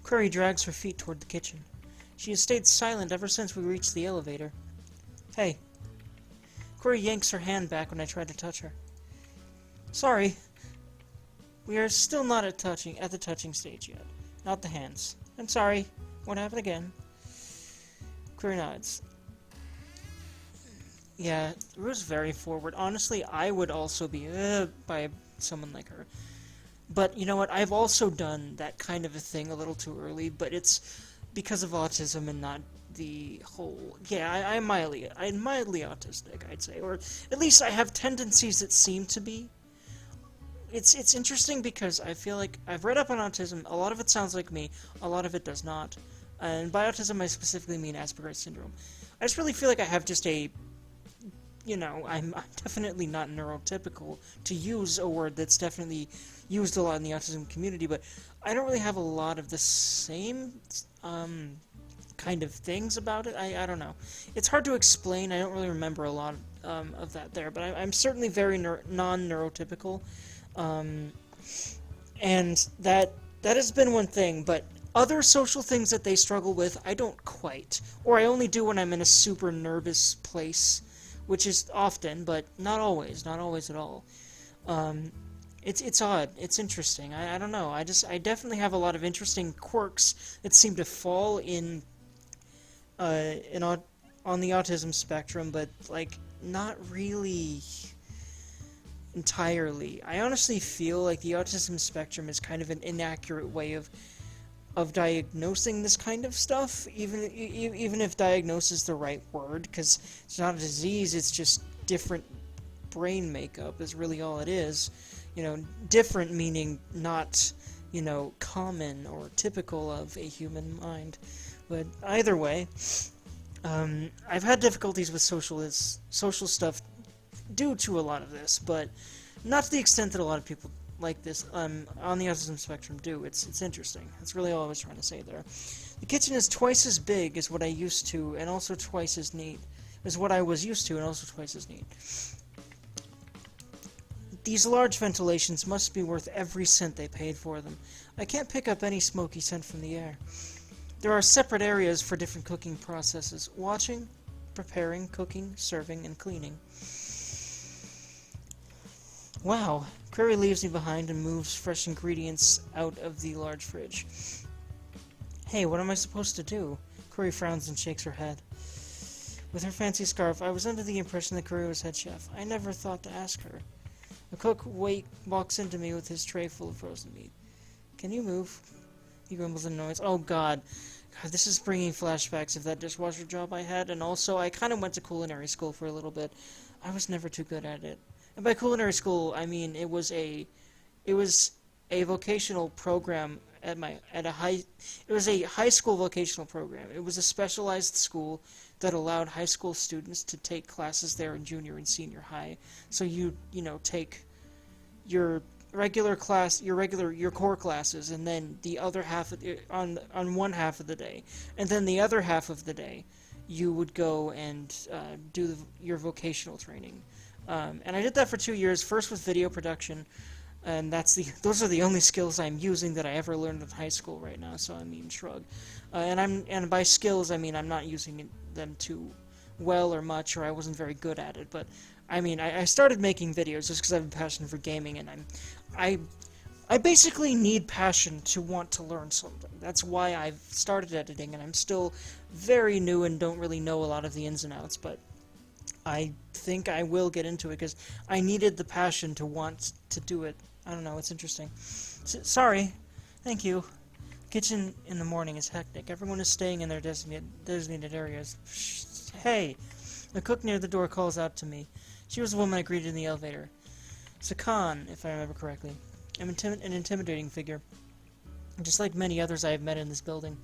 Query drags her feet toward the kitchen. She has stayed silent ever since we reached the elevator. Hey. Query yanks her hand back when I try to touch her. Sorry. We are still not at the touching stage yet. Not the hands. I'm sorry. Won't happen again. Query nods. Yeah, Rue's very forward. Honestly, I would also be by someone like her. But you know what? I've also done that kind of a thing a little too early, but it's because of autism and not the whole. Yeah, I'm mildly autistic, I'd say, or at least I have tendencies that seem to be. It's interesting because I feel like I've read up on autism. A lot of it sounds like me, a lot of it does not. And by autism, I specifically mean Asperger's syndrome. I just really feel like I have just a I'm definitely not neurotypical, to use a word that's definitely used a lot in the autism community, but I don't really have a lot of the same kind of things about it. I don't know. It's hard to explain. I don't really remember a lot of that there, but I'm certainly very non-neurotypical, um, and that has been one thing, but other social things that they struggle with, I don't quite. Or I only do when I'm in a super nervous place, which is often, but not always at all. It's odd. It's interesting. I don't know. I definitely have a lot of interesting quirks that seem to fall in on the autism spectrum, but like not really entirely. I honestly feel like the autism spectrum is kind of an inaccurate way of diagnosing this kind of stuff, even if diagnose is the right word, because it's not a disease, it's just different brain makeup is really all it is. Different meaning not, common or typical of a human mind. But either way, I've had difficulties with social stuff due to a lot of this, but not to the extent that a lot of people like this on the autism spectrum do. It's interesting. That's really all I was trying to say there. The kitchen is twice as big as what I used to, and also twice as neat as what I was used to, and also twice as neat. These large ventilations must be worth every cent they paid for them. I can't pick up any smoky scent from the air. There are separate areas for different cooking processes: watching, preparing, cooking, serving, and cleaning. Wow. Query leaves me behind and moves fresh ingredients out of the large fridge. Hey, what am I supposed to do? Query frowns and shakes her head. With her fancy scarf, I was under the impression that Query was head chef. I never thought to ask her. The cook walks into me with his tray full of frozen meat. Can you move? He grumbles in noise. Oh, God, this is bringing flashbacks of that dishwasher job I had, and also I kind of went to culinary school for a little bit. I was never too good at it. And by culinary school, I mean it was a vocational program it was a high school vocational program. It was a specialized school that allowed high school students to take classes there in junior and senior high. So you take your regular class, your core classes, and then the other half on one half of the day, and then the other half of the day, you would go and do your vocational training. And I did that for 2 years, first with video production, and those are the only skills I'm using that I ever learned in high school right now, so I mean, shrug. And by skills, I mean I'm not using them too well or much, or I wasn't very good at it, but I mean, I started making videos just because I have a passion for gaming, and I basically need passion to want to learn something. That's why I've started editing, and I'm still very new and don't really know a lot of the ins and outs, but I think I will get into it because I needed the passion to want to do it. I don't know, it's interesting. Sorry. Thank you. Kitchen in the morning is hectic. Everyone is staying in their designated areas. Hey! The cook near the door calls out to me. She was the woman I greeted in the elevator. Sakan, if I remember correctly. I'm an intimidating figure, just like many others I have met in this building.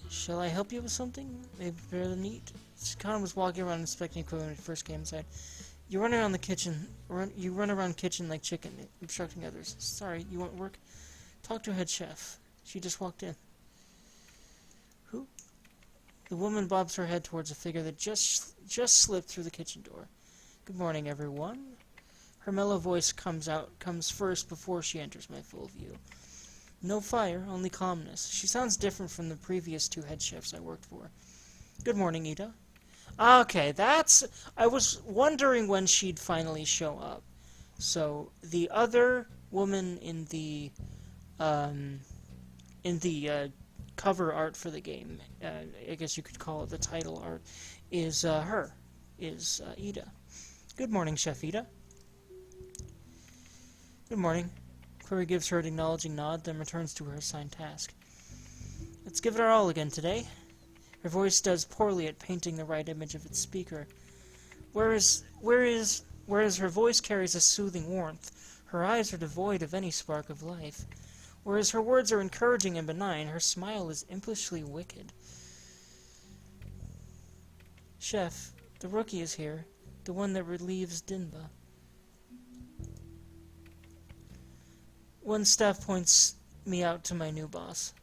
Shall I help you with something? Maybe prepare the meat? Sakan was walking around inspecting equipment when he first came inside. You run around kitchen like chicken, obstructing others. Sorry, you want work? Talk to head chef. She just walked in. Who? The woman bobs her head towards a figure that just slipped through the kitchen door. Good morning, everyone. Her mellow voice comes first before she enters my full view. No fire, only calmness. She sounds different from the previous two head chefs I worked for. Good morning, Ida. Okay, that's... I was wondering when she'd finally show up. So, the other woman um, in the cover art for the game, I guess you could call it the title art, is Ida. Good morning, Chef Ida. Good morning. Query gives her an acknowledging nod, then returns to her assigned task. Let's give it our all again today. Her voice does poorly at painting the right image of its speaker. Whereas her voice carries a soothing warmth, her eyes are devoid of any spark of life. Whereas her words are encouraging and benign, her smile is impishly wicked. Chef, the rookie is here, the one that relieves Dinba. One staff points me out to my new boss.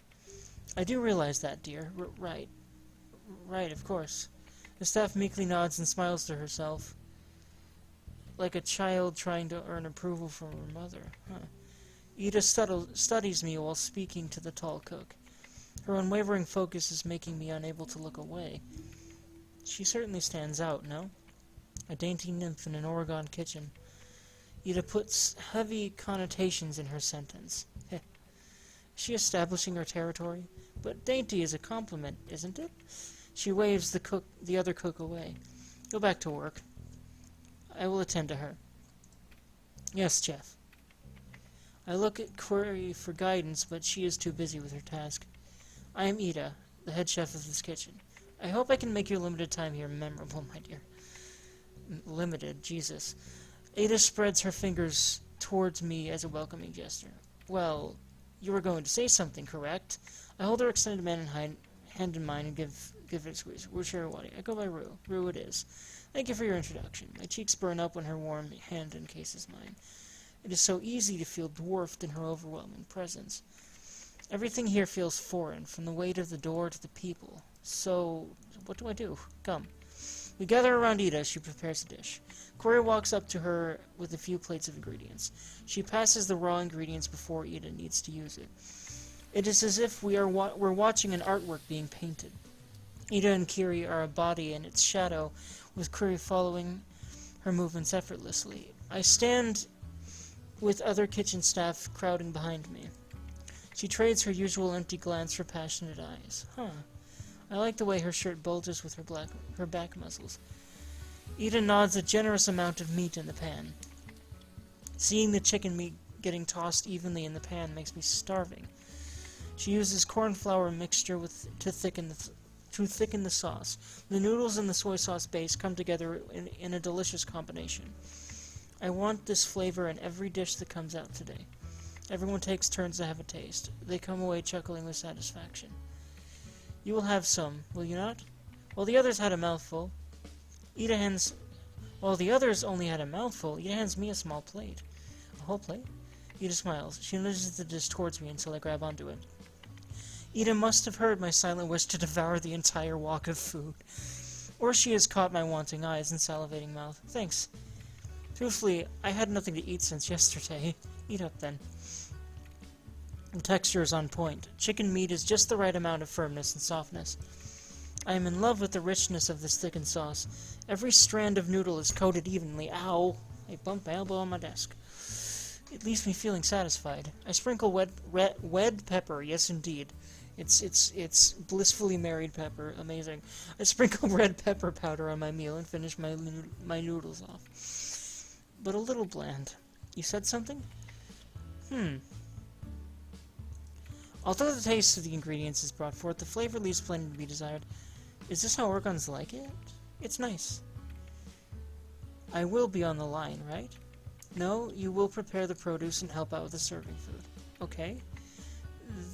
I do realize that, dear. Right. Right, of course. The staff meekly nods and smiles to herself, like a child trying to earn approval from her mother. Ida studies me while speaking to the tall cook. Her unwavering focus is making me unable to look away. She certainly stands out, no? A dainty nymph in an Oregon kitchen. Ida puts heavy connotations in her sentence. Is she establishing her territory? But dainty is a compliment, isn't it? She waves the other cook away. Go back to work. I will attend to her. Yes, chef. I look at Query for guidance, but she is too busy with her task. I am Ida, the head chef of this kitchen. I hope I can make your limited time here memorable, my dear. Limited, Jesus. Ada spreads her fingers towards me as a welcoming gesture. Well, you were going to say something, correct? I hold her extended hand in mine and give it a squeeze. We're Shirawadi. I go by Rue. Rue it is. Thank you for your introduction. My cheeks burn up when her warm hand encases mine. It is so easy to feel dwarfed in her overwhelming presence. Everything here feels foreign, from the weight of the door to the people. So, what do I do? Come. We gather around Ida as she prepares the dish. Query walks up to her with a few plates of ingredients. She passes the raw ingredients before Ida needs to use it. It is as if we're watching an artwork being painted. Ida and Kiri are a body in its shadow, with Query following her movements effortlessly. I stand with other kitchen staff crowding behind me. She trades her usual empty glance for passionate eyes. I like the way her shirt bulges with her back muscles. Ida nods a generous amount of meat in the pan. Seeing the chicken meat getting tossed evenly in the pan makes me starving. She uses corn flour mixture to thicken the sauce. The noodles and the soy sauce base come together in a delicious combination. I want this flavor in every dish that comes out today. Everyone takes turns to have a taste. They come away chuckling with satisfaction. You will have some, will you not? While the others had a mouthful, While the others only had a mouthful, Ida hands me a small plate. A whole plate? Ida smiles. She nudges the dish towards me until I grab onto it. Ida must have heard my silent wish to devour the entire wok of food. Or she has caught my wanting eyes and salivating mouth. Thanks. Truthfully, I had nothing to eat since yesterday. Eat up, then. The texture is on point. Chicken meat is just the right amount of firmness and softness. I am in love with the richness of this thickened sauce. Every strand of noodle is coated evenly. Ow! I bumped my elbow on my desk. It leaves me feeling satisfied. I sprinkle wed pepper. Yes, indeed. It's blissfully married pepper. Amazing. I sprinkle red pepper powder on my meal and finish my noodles off. But a little bland. You said something? Although the taste of the ingredients is brought forth, the flavor leaves plenty to be desired. Is this how Orgons like it? It's nice. I will be on the line, right? No, you will prepare the produce and help out with the serving food. Okay.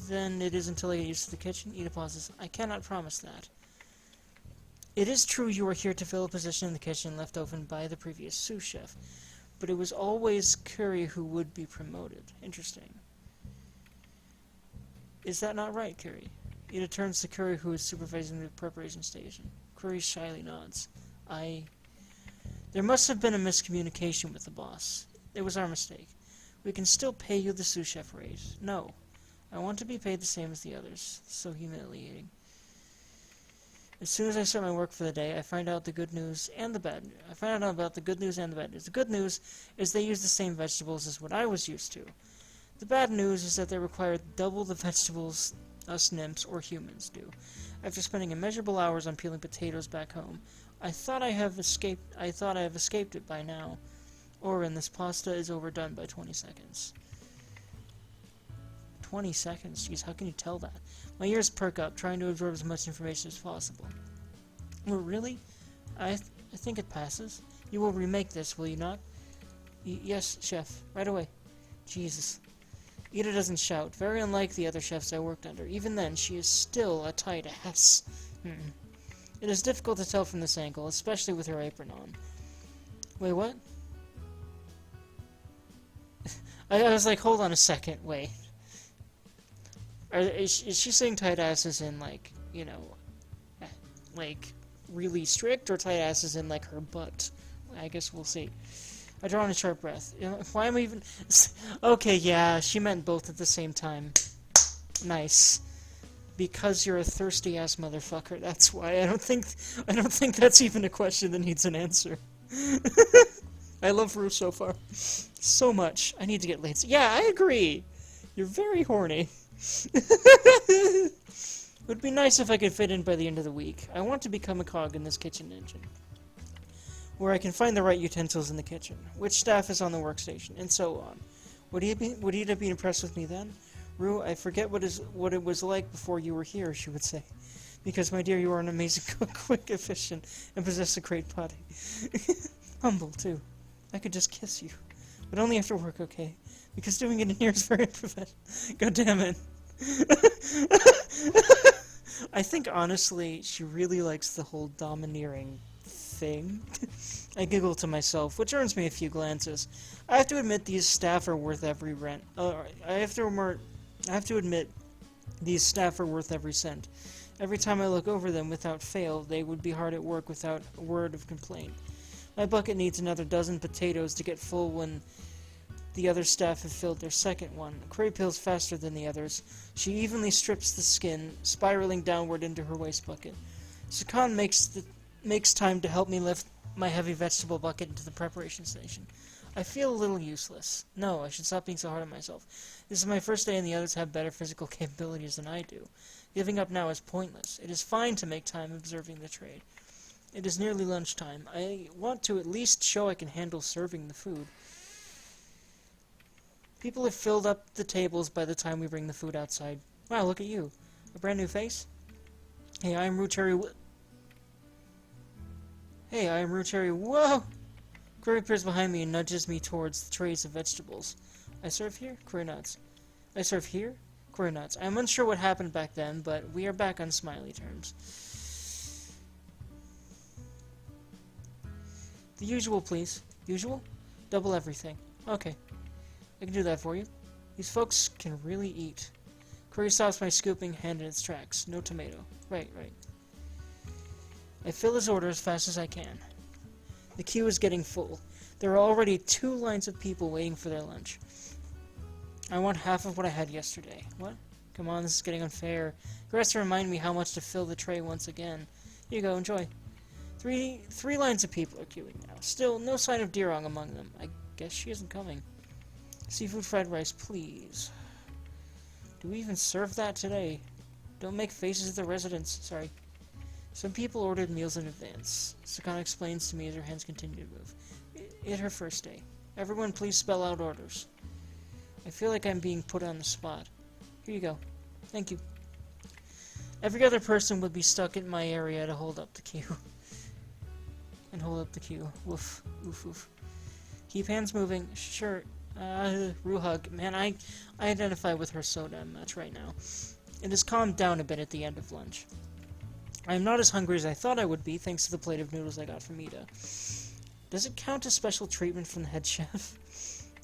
Then it is until I get used to the kitchen. Ida pauses. I cannot promise that. It is true you are here to fill a position in the kitchen left open by the previous sous chef, but it was always Curry who would be promoted. Interesting. Is that not right, Curry? Ida turns to Curry, who is supervising the preparation station. Curry shyly nods. There must have been a miscommunication with the boss. It was our mistake. We can still pay you the sous chef raise. No. I want to be paid the same as the others. So humiliating. As soon as I start my work for the day, I find out the good news and the bad news. I find out about the good news and the bad news. The good news is they use the same vegetables as what I was used to. The bad news is that they require double the vegetables us nymphs or humans do. After spending immeasurable hours on peeling potatoes back home, I thought I have escaped it by now. Oren, this pasta is overdone by 20 seconds. 20 seconds? Jeez, how can you tell that? My ears perk up, trying to absorb as much information as possible. Oh, really? I think it passes. You will remake this, will you not? Yes, chef. Right away. Jesus. Ida doesn't shout. Very unlike the other chefs I worked under. Even then, she is still a tight ass. It is difficult to tell from this angle, especially with her apron on. Wait, what? I was like, hold on a second, wait. Is she saying tight asses in, like, you know, like, really strict, or tight asses in, like, her butt? I guess we'll see. I draw in a sharp breath. Why am I even... Okay, yeah, she meant both at the same time. Nice. Because you're a thirsty-ass motherfucker, that's why. I don't think that's even a question that needs an answer. I love Rue so far. So much. I need to get laid. Yeah, I agree. You're very horny. It would be nice if I could fit in by the end of the week. I want to become a cog in this kitchen engine, where I can find the right utensils in the kitchen, which staff is on the workstation, and so on. Would Ida be impressed with me then? Rue, I forget what it was like before you were here, she would say. Because, my dear, you are an amazing cook, quick, efficient, and possess a great body. Humble, too. I could just kiss you. But only after work, okay? Because doing it in here is very unprofessional. God damn it. I think, honestly, she really likes the whole domineering thing. I giggle to myself, which earns me a few glances. I have to admit these staff are worth every rent. I have to admit these staff are worth every cent. Every time I look over them, without fail, they would be hard at work without a word of complaint. My bucket needs another dozen potatoes to get full when the other staff have filled their second one. Curry peels faster than the others. She evenly strips the skin, spiraling downward into her waste bucket. Sakan makes time to help me lift my heavy vegetable bucket into the preparation station. I feel a little useless. No, I should stop being so hard on myself. This is my first day and the others have better physical capabilities than I do. Giving up now is pointless. It is fine to make time observing the trade. It is nearly lunchtime. I want to at least show I can handle serving the food. People have filled up the tables by the time we bring the food outside. Wow, look at you. A brand new face? Hey, I am Rucheri. Whoa! Curry appears behind me and nudges me towards the trays of vegetables. I serve here? Curry nods. I serve here? Curry nods. I'm unsure what happened back then, but we are back on smiley terms. The usual, please. Usual? Double everything. Okay. I can do that for you. These folks can really eat. Curry stops my scooping hand in its tracks. No tomato. Right. I fill his order as fast as I can. The queue is getting full. There are already 2 lines of people waiting for their lunch. I want half of what I had yesterday. What? Come on, this is getting unfair. He has to remind me how much to fill the tray once again. Here you go, enjoy. Three lines of people are queuing now. Still, no sign of Dirong among them. I guess she isn't coming. Seafood fried rice, please. Do we even serve that today? Don't make faces at the residents. Sorry. Some people ordered meals in advance. Sakana explains to me as her hands continue to move. It's her first day. Everyone please spell out orders. I feel like I'm being put on the spot. Here you go. Thank you. Every other person would be stuck in my area to hold up the queue. And hold up the queue. Woof. Oof. Keep hands moving. Sure. Ruhug. Man, I identify with her so damn much right now. It has calmed down a bit at the end of lunch. I am not as hungry as I thought I would be, thanks to the plate of noodles I got from Ida. Does it count as special treatment from the head chef?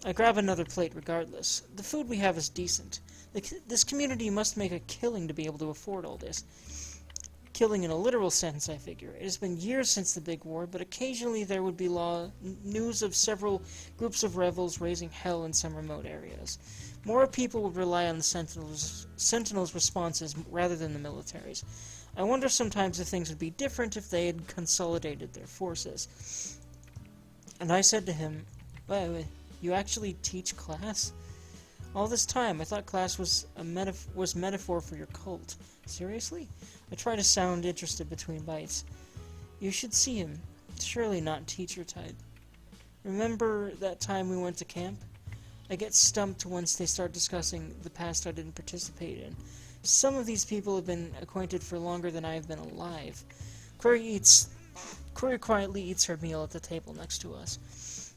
I grab another plate regardless. The food we have is decent. This community must make a killing to be able to afford all this. Killing in a literal sense, I figure. It has been years since the big war, but occasionally there would be news of several groups of rebels raising hell in some remote areas. More people would rely on the Sentinels' responses rather than the military's. I wonder sometimes if things would be different if they had consolidated their forces. And I said to him, wait, you actually teach class? All this time, I thought class was metaphor for your cult. Seriously? I try to sound interested between bites. You should see him. Surely not teacher type. Remember that time we went to camp? I get stumped once they start discussing the past I didn't participate in. Some of these people have been acquainted for longer than I have been alive. Corey quietly eats her meal at the table next to us.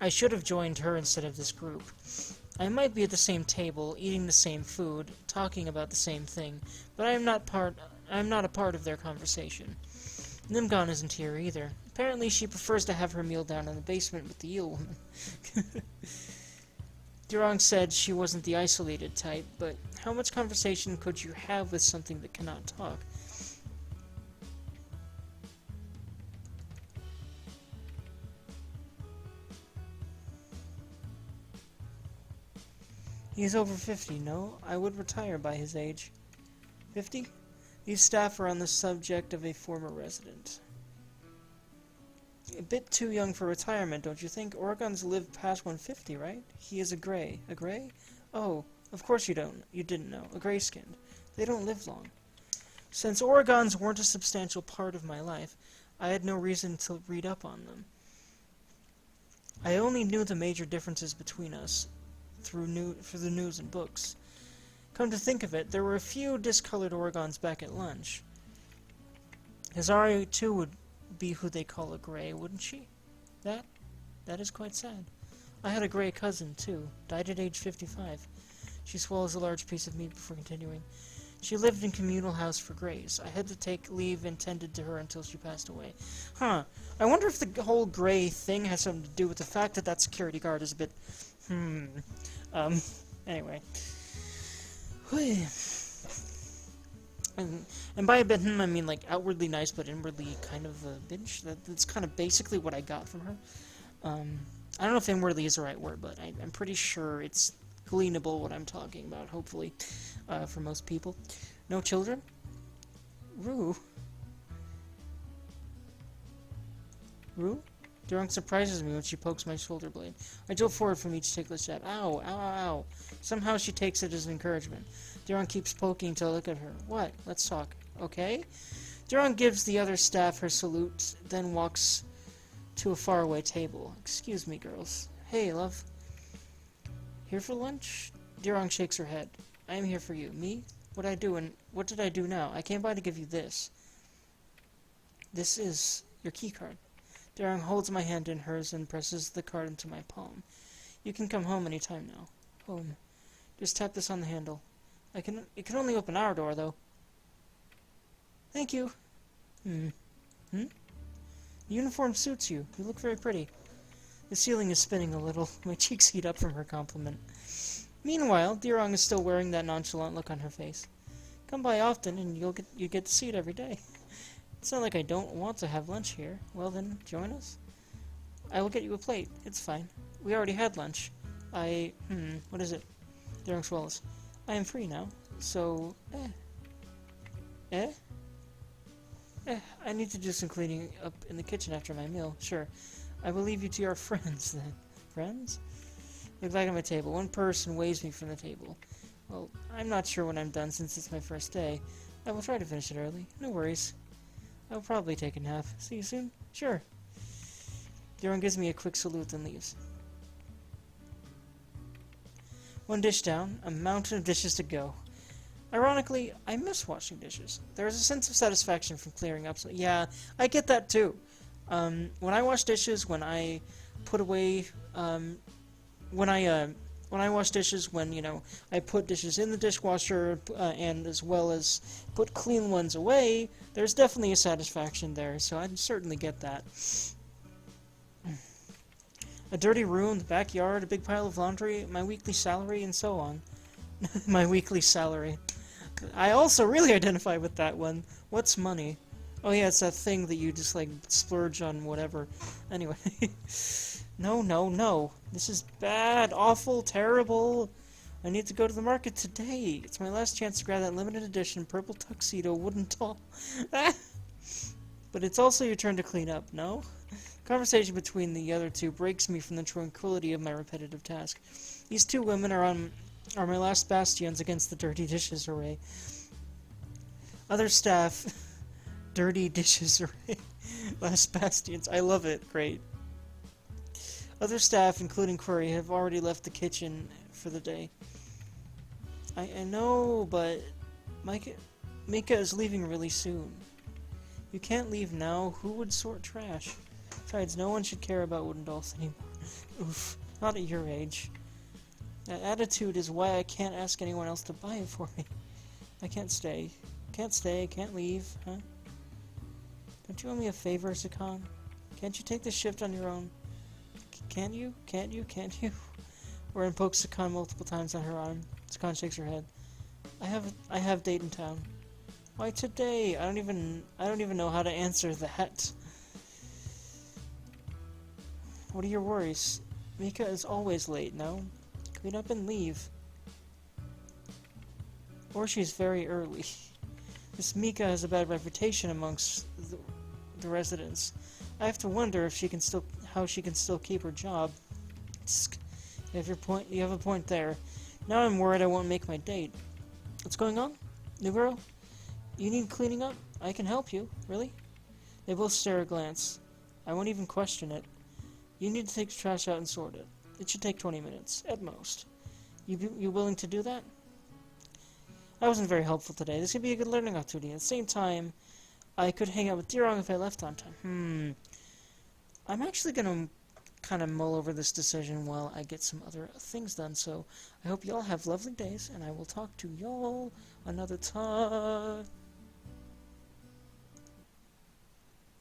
I should have joined her instead of this group. I might be at the same table, eating the same food, talking about the same thing, but I am not a part of their conversation. Nimgon isn't here either. Apparently she prefers to have her meal down in the basement with the eel woman. Durong said she wasn't the isolated type, but how much conversation could you have with something that cannot talk? He's over 50, no? I would retire by his age. 50? These staff are on the subject of a former resident. A bit too young for retirement, don't you think? Oregons live past 150, right? He is a gray. A gray? Oh, of course you didn't know. A gray-skinned. They don't live long. Since Oregons weren't a substantial part of my life, I had no reason to read up on them. I only knew the major differences between us through the news and books. Come to think of it, there were a few discolored Oregons back at lunch. Hizari, too, would be who they call a gray, wouldn't she? That is quite sad. I had a gray cousin, too. Died at age 55. She swallows a large piece of meat before continuing. She lived in communal house for grays. I had to take leave and tended to her until she passed away. Huh. I wonder if the whole gray thing has something to do with the fact that security guard is a bit... Anyway. And by a bit, I mean like outwardly nice, but inwardly kind of a bitch. That's kind of basically what I got from her. I don't know if inwardly is the right word, but I'm pretty sure it's gleanable what I'm talking about, hopefully, for most people. No children? Rue? Rue? Durong surprises me when she pokes my shoulder blade. I jolt forward from each ticklish jab. Ow, ow, ow, ow. Somehow she takes it as an encouragement. Durong keeps poking until I look at her. What? Let's talk. Okay? Durong gives the other staff her salute, then walks to a faraway table. Excuse me, girls. Hey, love. Here for lunch? Durong shakes her head. I am here for you. Me? What did I do now? I came by to give you this. This is your keycard. Durong holds my hand in hers and presses the card into my palm. You can come home any time now. Home. Just tap this on the handle. It can only open our door, though. Thank you. The uniform suits you. You look very pretty. The ceiling is spinning a little. My cheeks heat up from her compliment. Meanwhile, Durong is still wearing that nonchalant look on her face. Come by often, and you get to see it every day. It's not like I don't want to have lunch here. Well then, join us. I will get you a plate. It's fine. We already had lunch. What is it? Durong swallows. I am free now, so, I need to do some cleaning up in the kitchen after my meal. Sure. I will leave you to your friends, then. Friends? Look back at my table. One person waves me from the table. Well, I'm not sure when I'm done since it's my first day. I will try to finish it early. No worries. I'll probably take a nap. See you soon? Sure. Durong gives me a quick salute and leaves. One dish down, a mountain of dishes to go. Ironically, I miss washing dishes. There is a sense of satisfaction from clearing up. Yeah, I get that too. When I wash dishes, when I put away, when I wash dishes, when, I put dishes in the dishwasher, and as well as put clean ones away, there's definitely a satisfaction there, so I certainly get that. A dirty room, the backyard, a big pile of laundry, my weekly salary, and so on. My weekly salary. I also really identify with that one. What's money? Oh yeah, it's that thing that you just, splurge on whatever. Anyway. No. This is bad, awful, terrible. I need to go to the market today. It's my last chance to grab that limited edition purple tuxedo wooden doll. But it's also your turn to clean up, no? Conversation between the other two breaks me from the tranquility of my repetitive task. These two women are my last bastions against the dirty dishes array. Other staff, dirty dishes array, last bastions. I love it. Great. Other staff, including Query, have already left the kitchen for the day. I know, but Mika is leaving really soon. You can't leave now. Who would sort trash? Besides, no one should care about wooden dolls anymore. Oof. Not at your age. That attitude is why I can't ask anyone else to buy it for me. I can't stay. Can't leave, huh? Don't you owe me a favor, Sakan? Can't you take the shift on your own? Can't you? Can't you? Orin pokes Sakan multiple times on her arm. Sakan shakes her head. I have date in town. Why today? I don't even know how to answer that. What are your worries? Mika is always late, no? Clean up and leave. Or she's very early. This Mika has a bad reputation amongst the residents. I have to wonder if how she can still keep her job. You have a point there. Now I'm worried I won't make my date. What's going on? New girl? You need cleaning up? I can help you. Really? They both stare a glance. I won't even question it. You need to take the trash out and sort it. It should take 20 minutes, at most. You willing to do that? I wasn't very helpful today. This could be a good learning opportunity. At the same time, I could hang out with Dirong if I left on time. I'm actually gonna kind of mull over this decision while I get some other things done, so I hope y'all have lovely days, and I will talk to y'all another time.